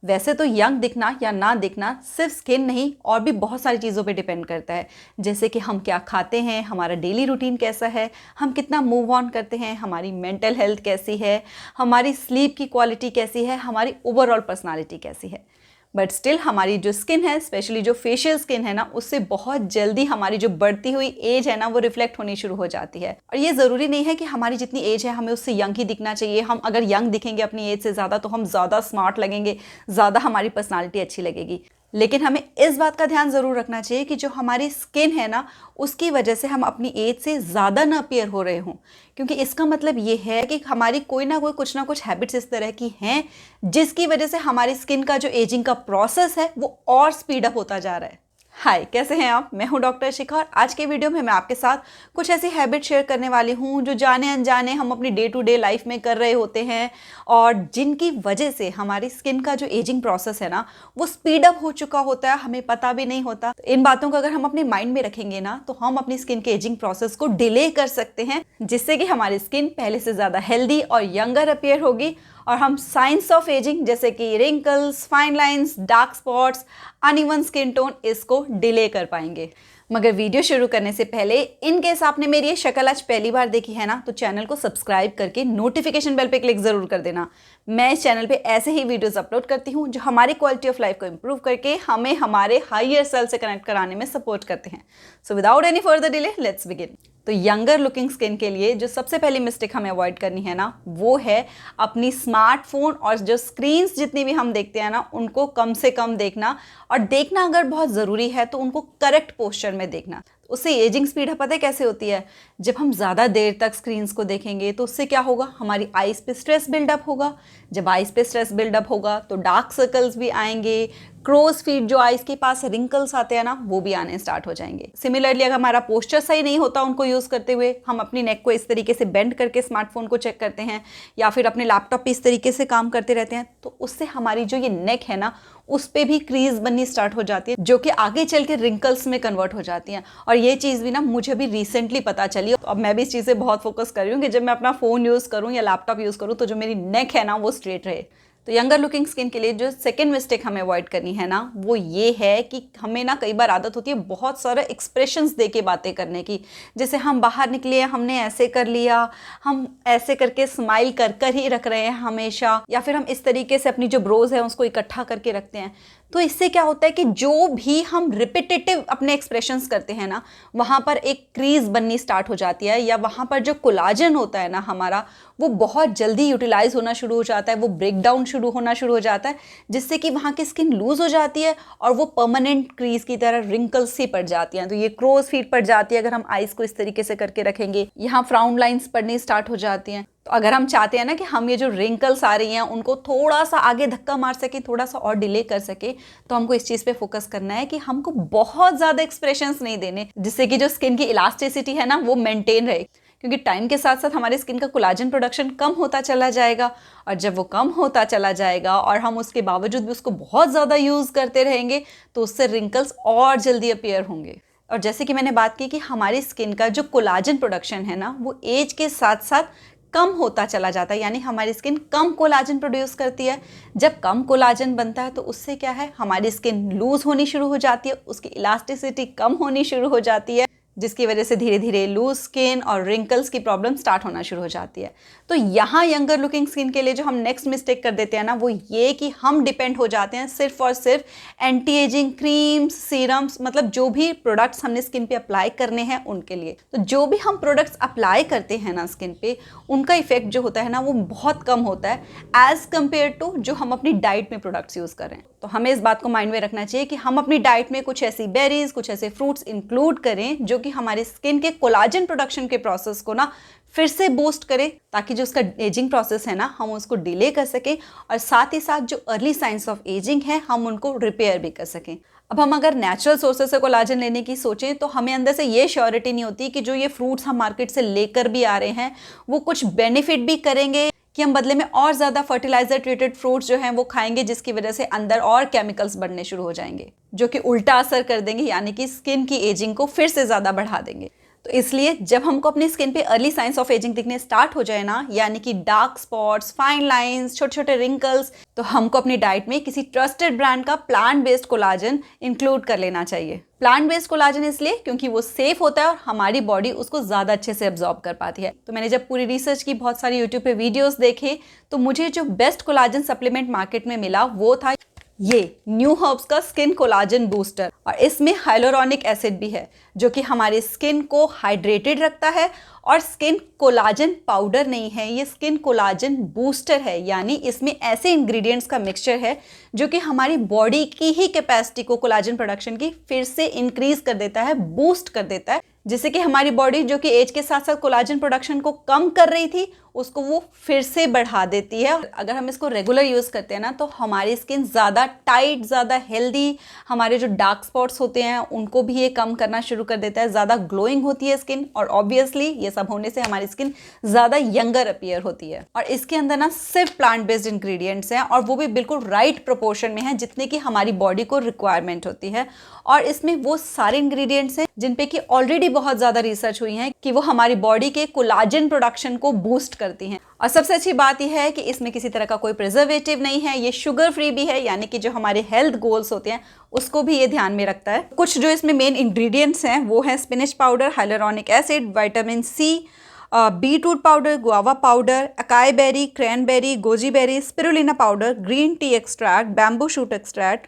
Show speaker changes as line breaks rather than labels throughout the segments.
वैसे तो यंग दिखना या ना दिखना सिर्फ स्किन नहीं और भी बहुत सारी चीज़ों पे डिपेंड करता है, जैसे कि हम क्या खाते हैं, हमारा डेली रूटीन कैसा है, हम कितना मूव ऑन करते हैं, हमारी मेंटल हेल्थ कैसी है, हमारी स्लीप की क्वालिटी कैसी है, हमारी ओवरऑल पर्सनालिटी कैसी है। बट स्टिल हमारी जो स्किन है, स्पेशली जो फेशियल स्किन है ना, उससे बहुत जल्दी हमारी जो बढ़ती हुई एज है ना वो रिफ्लेक्ट होनी शुरू हो जाती है। और ये ज़रूरी नहीं है कि हमारी जितनी एज है हमें उससे यंग ही दिखना चाहिए। हम अगर यंग दिखेंगे अपनी एज से ज़्यादा तो हम ज़्यादा स्मार्ट लगेंगे, ज़्यादा हमारी पर्सनालिटी अच्छी लगेगी। लेकिन हमें इस बात का ध्यान ज़रूर रखना चाहिए कि जो हमारी स्किन है ना, उसकी वजह से हम अपनी एज से ज़्यादा ना अपीयर हो रहे हों, क्योंकि इसका मतलब ये है कि हमारी कोई ना कोई कुछ ना कुछ हैबिट्स इस तरह की हैं जिसकी वजह से हमारी स्किन का जो एजिंग का प्रोसेस है वो और स्पीड अप होता जा रहा है। हाय, कैसे हैं आप? मैं हूं डॉक्टर शिखा और आज के वीडियो में मैं आपके साथ कुछ ऐसी हैबिट शेयर करने वाली हूं जो जाने अनजाने हम अपनी डे टू डे लाइफ में कर रहे होते हैं और जिनकी वजह से हमारी स्किन का जो एजिंग प्रोसेस है ना वो स्पीड अप हो चुका होता है, हमें पता भी नहीं होता। तो इन बातों को अगर हम अपने माइंड में रखेंगे ना तो हम अपनी स्किन के एजिंग प्रोसेस को डिले कर सकते हैं, जिससे कि हमारी स्किन पहले से ज़्यादा हेल्दी और यंगर अपीयर होगी और हम साइंस ऑफ एजिंग जैसे कि wrinkles, fine lines, dark spots, uneven skin tone इसको डिले कर पाएंगे। मगर वीडियो शुरू करने से पहले इन केस आपने मेरी ये शक्ल आज पहली बार देखी है ना तो चैनल को सब्सक्राइब करके नोटिफिकेशन बेल पे क्लिक ज़रूर कर देना। मैं इस चैनल पे ऐसे ही वीडियोस अपलोड करती हूँ जो हमारी क्वालिटी ऑफ लाइफ को इम्प्रूव करके हमें हमारे हायर सेल्फ से कनेक्ट कराने में सपोर्ट करते हैं। So without any further delay let's begin. तो यंगर लुकिंग स्किन के लिए जो सबसे पहली मिस्टेक हमें अवॉइड करनी है ना वो है अपनी स्मार्टफोन और जो स्क्रीन्स जितनी भी हम देखते हैं ना उनको कम से कम देखना, और देखना अगर बहुत ज़रूरी है तो उनको करेक्ट पोस्चर में देखना। उससे एजिंग स्पीड है पता है कैसे होती है? जब हम ज़्यादा देर तक स्क्रीन्स को देखेंगे तो उससे क्या होगा, हमारी आइज़ पे स्ट्रेस बिल्डअप होगा। जब आइज़ पे स्ट्रेस बिल्डअप होगा तो डार्क सर्कल्स भी आएंगे, क्रोज फीट जो आइज़ के पास रिंकल्स आते हैं ना वो भी आने स्टार्ट हो जाएंगे। सिमिलरली अगर हमारा पोस्चर सही नहीं होता उनको यूज़ करते हुए, हम अपनी नेक को इस तरीके से बेंड करके स्मार्टफोन को चेक करते हैं या फिर अपने लैपटॉप पे इस तरीके से काम करते रहते हैं, तो उससे हमारी जो ये नेक है ना उस पर भी क्रीज बननी स्टार्ट हो जाती है जो कि आगे चल के रिंकल्स में कन्वर्ट हो जाती हैं। और ये चीज़ भी ना मुझे भी रिसेंटली पता चली, तो अब मैं भी इस चीज़ से बहुत फोकस कर रही हूँ कि जब मैं अपना फ़ोन यूज़ करूँ या लैपटॉप यूज़ करूँ तो जो मेरी नेक है ना वो स्ट्रेट रहे। तो यंगर लुकिंग स्किन के लिए जो सेकंड मिस्टेक हमें अवॉइड करनी है ना वो ये है कि हमें ना कई बार आदत होती है बहुत सारे एक्सप्रेशंस दे के बातें करने की। जैसे हम बाहर निकले, हमने ऐसे कर लिया, हम ऐसे करके स्माइल कर कर ही रख रहे हैं हमेशा, या फिर हम इस तरीके से अपनी जो ब्रोज है उसको इकट्ठा करके रखते हैं। तो इससे क्या होता है कि जो भी हम रिपीटेटिव अपने एक्सप्रेशंस करते हैं ना वहाँ पर एक क्रीज बननी स्टार्ट हो जाती है, या वहाँ पर जो कोलाजन होता है ना हमारा वो बहुत जल्दी यूटिलाइज होना शुरू हो जाता है, वो ब्रेक डाउन शुरू होना शुरू हो जाता है, जिससे कि वहाँ की स्किन लूज हो जाती है और वो परमानेंट क्रीज की तरह रिंकल्स सी पड़ जाती हैं। तो ये क्रोज फीट पड़ जाती है अगर हम आइज को इस तरीके से करके रखेंगे, यहाँ फ्राउन लाइंस पड़नी स्टार्ट हो जाती हैं। तो अगर हम चाहते हैं ना कि हम ये जो रिंकल्स आ रही हैं उनको थोड़ा सा आगे धक्का मार सके, थोड़ा सा और डिले कर सके, तो हमको इस चीज़ पे फोकस करना है कि हमको बहुत ज़्यादा एक्सप्रेशंस नहीं देने, जिससे कि जो स्किन की इलास्टिसिटी है ना वो मेंटेन रहे। क्योंकि टाइम के साथ साथ हमारी स्किन का कोलाजन प्रोडक्शन कम होता चला जाएगा, और जब वो कम होता चला जाएगा और हम उसके बावजूद भी उसको बहुत ज़्यादा यूज़ करते रहेंगे तो उससे रिंकल्स और जल्दी अपीयर होंगे। और जैसे कि मैंने बात की कि हमारी स्किन का जो कोलाजन प्रोडक्शन है ना वो एज के साथ साथ कम होता चला जाता है, यानी हमारी स्किन कम कोलाजन प्रोड्यूस करती है। जब कम कोलाजन बनता है तो उससे क्या है, हमारी स्किन लूज होनी शुरू हो जाती है, उसकी इलास्टिसिटी कम होनी शुरू हो जाती है, जिसकी वजह से धीरे धीरे लूज स्किन और रिंकल्स की प्रॉब्लम स्टार्ट होना शुरू हो जाती है। तो यहाँ यंगर लुकिंग स्किन के लिए जो हम नेक्स्ट मिस्टेक कर देते हैं ना वो ये कि हम डिपेंड हो जाते हैं सिर्फ और सिर्फ एंटी एजिंग क्रीम्स, सीरम्स, मतलब जो भी प्रोडक्ट्स हमने स्किन पे अप्लाई करने हैं उनके लिए। तो जो भी हम प्रोडक्ट्स अप्लाई करते हैं ना स्किन पे, उनका इफेक्ट जो होता है ना वो बहुत कम होता है एज कम्पेयर टू जो हम अपनी डाइट में प्रोडक्ट्स यूज़ करें। तो हमें इस बात को माइंड में रखना चाहिए कि हम अपनी डाइट में कुछ ऐसी बेरीज, कुछ ऐसे फ्रूट्स इंक्लूड करें जो कि हमारे स्किन के कोलाजन प्रोडक्शन के प्रोसेस को ना फिर से बूस्ट करें, ताकि जो उसका एजिंग प्रोसेस है ना हम उसको डिले कर सकें, और साथ ही साथ जो अर्ली साइंस ऑफ एजिंग है हम उनको रिपेयर भी कर सकें। अब हम अगर नेचुरल सोर्सेस से कोलाजन लेने की सोचें तो हमें अंदर से ये श्योरिटी नहीं होती कि जो ये फ्रूट्स हम मार्केट से लेकर भी आ रहे हैं वो कुछ बेनिफिट भी करेंगे, कि हम बदले में और ज़्यादा फर्टिलाइजर ट्रीटेड फ्रूट्स जो हैं वो खाएंगे जिसकी वजह से अंदर और केमिकल्स बढ़ने शुरू हो जाएंगे जो कि उल्टा असर कर देंगे, यानी कि स्किन की एजिंग को फिर से ज़्यादा बढ़ा देंगे। तो इसलिए जब हमको अपनी स्किन पे अर्ली साइंस ऑफ एजिंग दिखने स्टार्ट हो जाए ना, यानी कि डार्क स्पॉट्स, फाइन लाइंस, छोटे छोटे रिंकल्स, तो हमको अपनी डाइट में किसी ट्रस्टेड ब्रांड का प्लांट बेस्ड कोलाजन इंक्लूड कर लेना चाहिए। प्लांट बेस्ड कोलाजन इसलिए क्योंकि वो सेफ होता है और हमारी बॉडी उसको ज़्यादा अच्छे से एब्जॉर्ब कर पाती है। तो मैंने जब पूरी रिसर्च की, बहुत सारी यूट्यूब पे वीडियोस देखे, तो मुझे जो बेस्ट कोलाजन सप्लीमेंट मार्केट में मिला वो था ये न्यू हर्ब्स का स्किन कोलाजन बूस्टर। और इसमें हाइलोरॉनिक एसिड भी है जो कि हमारी स्किन को हाइड्रेटेड रखता है। और स्किन कोलाजन पाउडर नहीं है, ये स्किन कोलाजन बूस्टर है, यानी इसमें ऐसे इंग्रेडिएंट्स का मिक्सचर है जो कि हमारी बॉडी की ही कैपेसिटी को कोलाजन प्रोडक्शन की फिर से इंक्रीज कर देता है, बूस्ट कर देता है, जिससे कि हमारी बॉडी जो कि एज के साथ साथ कोलाजन प्रोडक्शन को कम कर रही थी उसको वो फिर से बढ़ा देती है। अगर हम इसको रेगुलर यूज़ करते हैं ना तो हमारी स्किन ज़्यादा टाइट, ज़्यादा हेल्दी, हमारे जो डार्क स्पॉट्स होते हैं उनको भी ये कम करना शुरू कर देता है, ज़्यादा ग्लोइंग होती है स्किन, और ऑब्वियसली ये सब होने से हमारी स्किन ज़्यादा यंगर अपीयर होती है। और इसके अंदर ना सिर्फ प्लांट बेस्ड इंग्रेडिएंट्स हैं और वो भी बिल्कुल राइट प्रोपोर्शन में है जितने की हमारी बॉडी को रिक्वायरमेंट होती है। और इसमें वो सारे इंग्रेडिएंट्स हैं जिन पे कि ऑलरेडी बहुत ज़्यादा रिसर्च हुई है कि वो हमारी बॉडी के कोलाजन प्रोडक्शन को बूस्ट करती हैं। और सबसे अच्छी बात यह है कि इसमें किसी तरह का कोई प्रिजर्वेटिव नहीं है, ये शुगर फ्री भी है, यानी कि जो हमारे हेल्थ गोल्स होते हैं उसको भी ये ध्यान में रखता है। कुछ जो इसमें मेन इंग्रेडिएंट्स हैं वो है spinach powder, hyaluronic acid, vitamin C, beetroot powder, guava powder, acai berry, cranberry, goji berry, spirulina powder, green tea extract, bamboo shoot extract,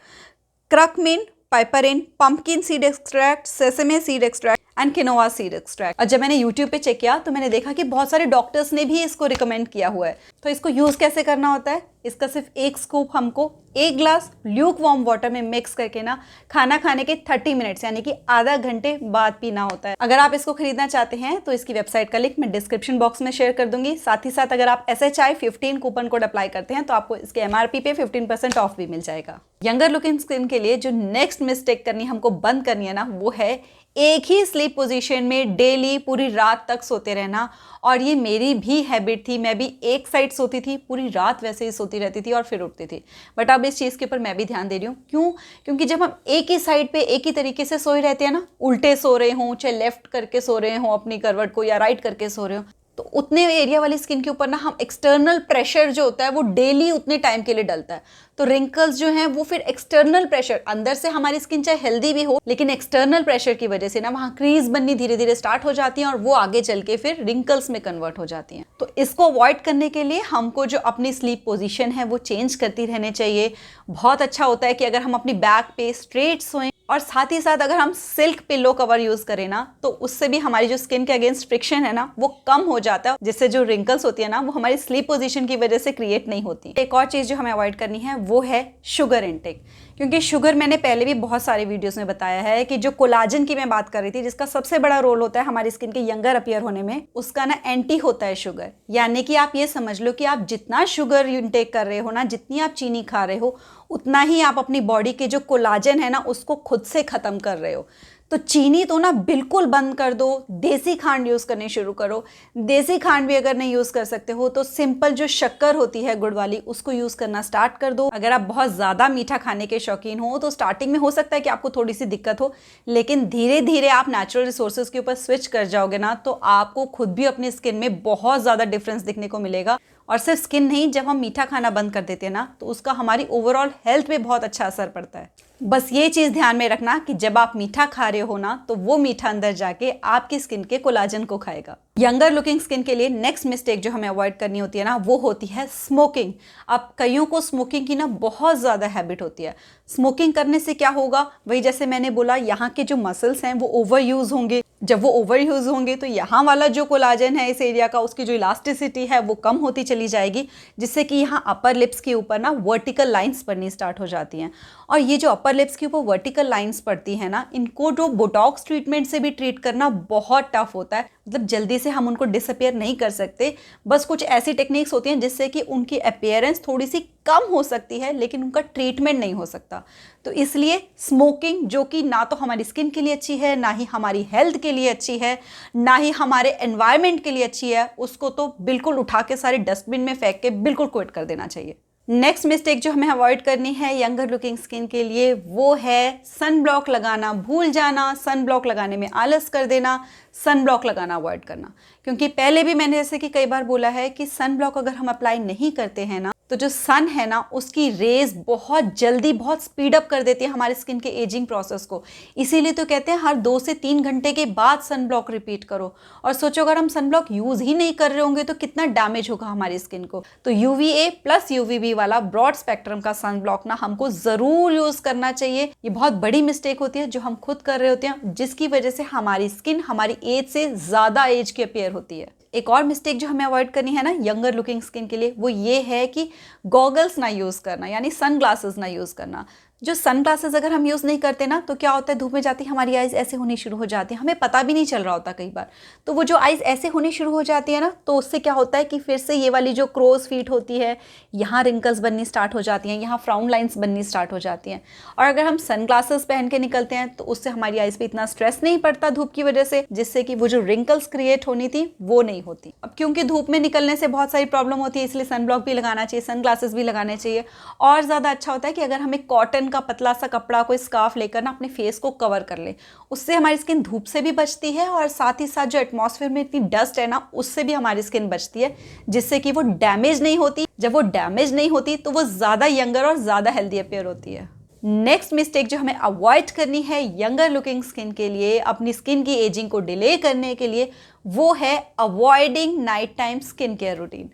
curcumin, piperine, pumpkin seed extract, sesame seed extract and quinoa seed extract. और जब मैंने YouTube पे check किया तो मैंने देखा कि बहुत सारे डॉक्टर्स ने भी इसको रिकमेंड किया हुआ है। तो इसको यूज़ कैसे करना होता है, इसका सिर्फ एक स्कूप हमको 1 ग्लास ल्यूक वार्म वाटर में मिक्स करके ना खाना खाने के 30 मिनट्स यानी कि आधा घंटे बाद पीना होता है। अगर आप इसको खरीदना चाहते हैं तो इसकी वेबसाइट का लिंक मैं डिस्क्रिप्शन बॉक्स में शेयर कर दूंगी। साथ ही साथ अगर आप SHI 15 कूपन कोड अप्लाई करते हैं तो आपको इसके MRP पे 15% ऑफ भी मिल जाएगा। यंगर लुकिंग स्किन के लिए जो नेक्स्ट मिस्टेक करनी हमको बंद करनी है ना वो है एक ही स्लीप पोजीशन में डेली पूरी रात तक सोते रहना। और ये मेरी भी हैबिट थी, मैं भी एक साइड सोती थी, पूरी रात वैसे ही सोती रहती थी और फिर उठती थी। बट अब इस चीज़ के ऊपर मैं भी ध्यान दे रही हूँ। क्यों? क्योंकि जब हम एक ही साइड पे एक ही तरीके से सोए रहते हैं ना, उल्टे सो रहे हों, चाहे लेफ्ट करके सो रहे हों अपनी करवट को या राइट करके सो रहे हों, तो उतने एरिया वाली स्किन के ऊपर ना हम एक्सटर्नल प्रेशर जो होता है वो डेली उतने टाइम के लिए डलता है। तो रिंकल्स जो हैं वो फिर एक्सटर्नल प्रेशर, अंदर से हमारी स्किन चाहे हेल्दी भी हो लेकिन एक्सटर्नल प्रेशर की वजह से ना वहाँ क्रीज बननी धीरे धीरे स्टार्ट हो जाती हैं और वो आगे चल के फिर रिंकल्स में कन्वर्ट हो जाती हैं। तो इसको अवॉइड करने के लिए हमको जो अपनी स्लीप पोजीशन है वो चेंज करती रहनी चाहिए। बहुत अच्छा होता है कि अगर हम अपनी बैक पे स्ट्रेट सोएं और साथ ही साथ अगर हम सिल्क पिलो कवर यूज करें ना तो उससे भी हमारी जो स्किन के अगेंस्ट फ्रिक्शन है ना वो कम हो जाता है, जिससे जो रिंकल्स होती है ना वो हमारी स्लीप पोजीशन की वजह से क्रिएट नहीं होती। एक और चीज़ जो हमें अवॉइड करनी है वो है शुगर इनटेक, क्योंकि शुगर मैंने पहले भी बहुत सारे वीडियोस में बताया है कि जो कोलाजन की मैं बात कर रही थी जिसका सबसे बड़ा रोल होता है हमारी स्किन के यंगर अपीयर होने में, उसका ना एंटी होता है शुगर। यानी कि आप ये समझ लो कि आप जितना शुगर इनटेक कर रहे हो ना, जितनी आप चीनी खा रहे हो, उतना ही आप अपनी बॉडी के जो कोलाजन है ना उसको खुद से ख़त्म कर रहे हो। तो चीनी तो ना बिल्कुल बंद कर दो, देसी खांड यूज़ करनी शुरू करो। देसी खांड भी अगर नहीं यूज़ कर सकते हो तो सिंपल जो शक्कर होती है गुड़ वाली उसको यूज़ करना स्टार्ट कर दो। अगर आप बहुत ज़्यादा मीठा खाने के शौकीन हो तो स्टार्टिंग में हो सकता है कि आपको थोड़ी सी दिक्कत हो, लेकिन धीरे धीरे आप नेचुरल रिसोर्सेज के ऊपर स्विच कर जाओगे ना तो आपको खुद भी अपनी स्किन में बहुत ज़्यादा डिफरेंस दिखने को मिलेगा। और सिर्फ स्किन नहीं, जब हम मीठा खाना बंद कर देते हैं ना तो उसका हमारी ओवरऑल हेल्थ पे बहुत अच्छा असर पड़ता है। बस ये चीज़ ध्यान में रखना कि जब आप मीठा खा रहे हो ना तो वो मीठा अंदर जाके आपकी स्किन के कोलाजन को खाएगा। यंगर लुकिंग स्किन के लिए नेक्स्ट मिस्टेक जो हमें अवॉइड करनी होती है ना वो होती है स्मोकिंग। अब कईयों को स्मोकिंग की ना बहुत ज़्यादा हैबिट होती है। स्मोकिंग करने से क्या होगा, वही जैसे मैंने बोला, यहाँ के जो मसल्स हैं वो ओवर यूज़ होंगे। जब वो ओवर यूज़ होंगे तो यहाँ वाला जो कोलाजन है इस एरिया का, उसकी जो इलास्टिसिटी है वो कम होती चली जाएगी, जिससे कि यहाँ अपर लिप्स के ऊपर ना वर्टिकल लाइंस पड़नी स्टार्ट हो जाती हैं। और ये जो अपर लिप्स के ऊपर वर्टिकल लाइंस पड़ती है ना, इनको जो बोटॉक्स ट्रीटमेंट से भी ट्रीट करना बहुत टफ होता है। मतलब जल्दी से हम उनको डिसअपियर नहीं कर सकते। बस कुछ ऐसी टेक्निक्स होती हैं जिससे कि उनकी अपीयरेंस थोड़ी सी कम हो सकती है लेकिन उनका ट्रीटमेंट नहीं हो सकता। तो इसलिए स्मोकिंग, जो कि ना तो हमारी स्किन के लिए अच्छी है, ना ही हमारी हेल्थ के लिए अच्छी है, ना ही हमारे एनवायरनमेंट के लिए अच्छी है, उसको तो बिल्कुल उठा के सारे डस्टबिन में फेंक के बिल्कुल क्विट कर देना चाहिए। नेक्स्ट मिस्टेक जो हमें अवॉइड करनी है यंगर लुकिंग स्किन के लिए वो है सन ब्लॉक लगाना भूल जाना, सन ब्लॉक लगाने में आलस कर देना, सन ब्लॉक लगाना अवॉइड करना। क्योंकि पहले भी मैंने जैसे कि कई बार बोला है कि सन ब्लॉक अगर हम अप्लाई नहीं करते हैं ना तो जो सन है ना उसकी रेज बहुत जल्दी बहुत स्पीड अप कर देती है हमारे स्किन के एजिंग प्रोसेस को। इसीलिए तो कहते हैं हर 2 से 3 घंटे के बाद सन ब्लॉक रिपीट करो। और सोचो अगर हम सन ब्लॉक यूज ही नहीं कर रहे होंगे तो कितना डैमेज होगा हमारी स्किन को। तो UVA प्लस UVB वाला ब्रॉड स्पेक्ट्रम का सन ब्लॉक ना हमको जरूर यूज करना चाहिए। ये बहुत बड़ी मिस्टेक होती है जो हम खुद कर रहे होते हैं, जिसकी वजह से हमारी स्किन हमारी एज से ज्यादा एज की अपीयर होती है। एक और मिस्टेक जो हमें अवॉइड करनी है ना यंगर लुकिंग स्किन के लिए वो ये है कि गॉगल्स ना यूज़ करना, यानी सन ग्लासेस ना यूज़ करना। जो सन ग्लासेस अगर हम यूज़ नहीं करते ना तो क्या होता है धूप में जाती हमारी आइज़ ऐसे होनी शुरू हो जाती है, हमें पता भी नहीं चल रहा होता कई बार। तो वो जो आइज़ ऐसे होनी शुरू हो जाती है ना तो उससे क्या होता है कि फिर से ये वाली जो क्रोज फीट होती है यहाँ रिंकल्स बननी स्टार्ट हो जाती हैं, यहाँ फ्राउन लाइन्स बननी स्टार्ट हो जाती हैं। और अगर हम सन ग्लासेस पहन के निकलते हैं तो उससे हमारी आइज़ पे इतना स्ट्रेस नहीं पड़ता धूप की वजह से, जिससे कि वो जो रिंकल्स क्रिएट होनी थी वो नहीं होती। अब क्योंकि धूप में निकलने से बहुत सारी प्रॉब्लम होती है इसलिए सन ब्लॉक भी लगाना चाहिए, सन ग्लासेस भी लगाने चाहिए। और ज़्यादा अच्छा होता है कि अगर हमें कॉटन का पतला सा कपड़ा कोई स्कार्फ लेकर ना अपने फेस को कवर कर ले, उससे हमारी स्किन धूप से भी बचती है और साथ ही साथ जो एटमॉस्फेयर में इतनी डस्ट है ना उससे भी हमारी स्किन बचती है, जिससे कि वो डैमेज नहीं होती। जब वो डैमेज नहीं होती तो वो ज़्यादा यंगर और ज़्यादा हेल्दी अपीयर होती है। नेक्स्ट मिस्टेक जो हमें अवॉइड करनी है यंगर लुकिंग स्किन के लिए, अपनी स्किन की एजिंग को डिले करने के लिए, वो है avoiding night time skin care routine.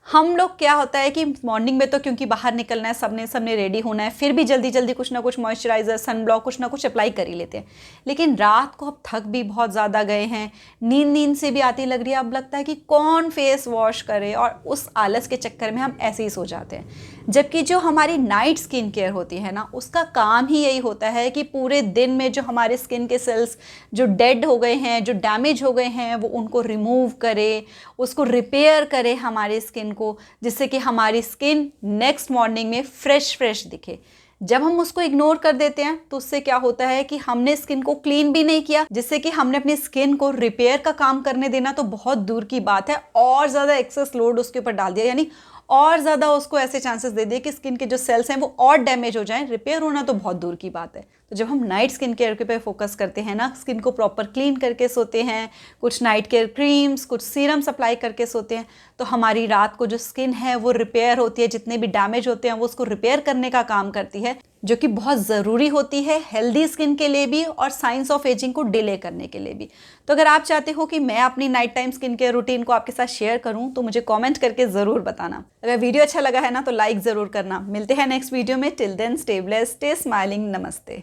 हम लोग क्या होता है कि मॉर्निंग में तो क्योंकि बाहर निकलना है सबने रेडी होना है, फिर भी जल्दी जल्दी कुछ ना कुछ मॉइस्चराइज़र सन ब्लॉक कुछ ना कुछ अप्लाई कर ही लेते हैं। लेकिन रात को अब थक भी बहुत ज़्यादा गए हैं, नींद से भी आती लग रही है, अब लगता है कि कौन फेस वॉश करे, और उस आलस के चक्कर में हम ऐसे ही सो जाते हैं। जबकि जो हमारी नाइट स्किन केयर होती है ना उसका काम ही यही होता है कि पूरे दिन में जो हमारे स्किन के सेल्स जो डेड हो गए हैं, जो डैमेज हो गए हैं, वो उनको रिमूव करे, उसको रिपेयर करे हमारी स्किन को, जिससे कि हमारी स्किन नेक्स्ट मॉर्निंग में फ्रेश दिखे। जब हम उसको इग्नोर कर देते हैं तो उससे क्या होता है कि हमने स्किन को क्लीन भी नहीं किया, जिससे कि हमने अपनी स्किन को रिपेयर का काम करने देना तो बहुत दूर की बात है, और ज़्यादा एक्सेस लोड उसके ऊपर डाल दिया, यानी और ज़्यादा उसको ऐसे चांसेस दे दिए कि स्किन के जो सेल्स हैं वो और डैमेज हो जाएं। रिपेयर होना तो बहुत दूर की बात है। तो जब हम नाइट स्किन केयर के पे फोकस करते हैं ना, स्किन को प्रॉपर क्लीन करके सोते हैं, कुछ नाइट केयर क्रीम्स कुछ सीरम्स अप्लाई करके सोते हैं, तो हमारी रात को जो स्किन है वो रिपेयर होती है, जितने भी डैमेज होते हैं वो उसको रिपेयर करने का काम करती है, जो कि बहुत ज़रूरी होती है हेल्दी स्किन के लिए भी और साइंस ऑफ एजिंग को डिले करने के लिए भी। तो अगर आप चाहते हो कि मैं अपनी night time skin care routine को आपके साथ शेयर करूं तो मुझे कमेंट करके ज़रूर बताना। अगर वीडियो अच्छा लगा है ना तो लाइक ज़रूर करना। मिलते हैं नेक्स्ट वीडियो में। Till then stay blessed, stay smiling, नमस्ते।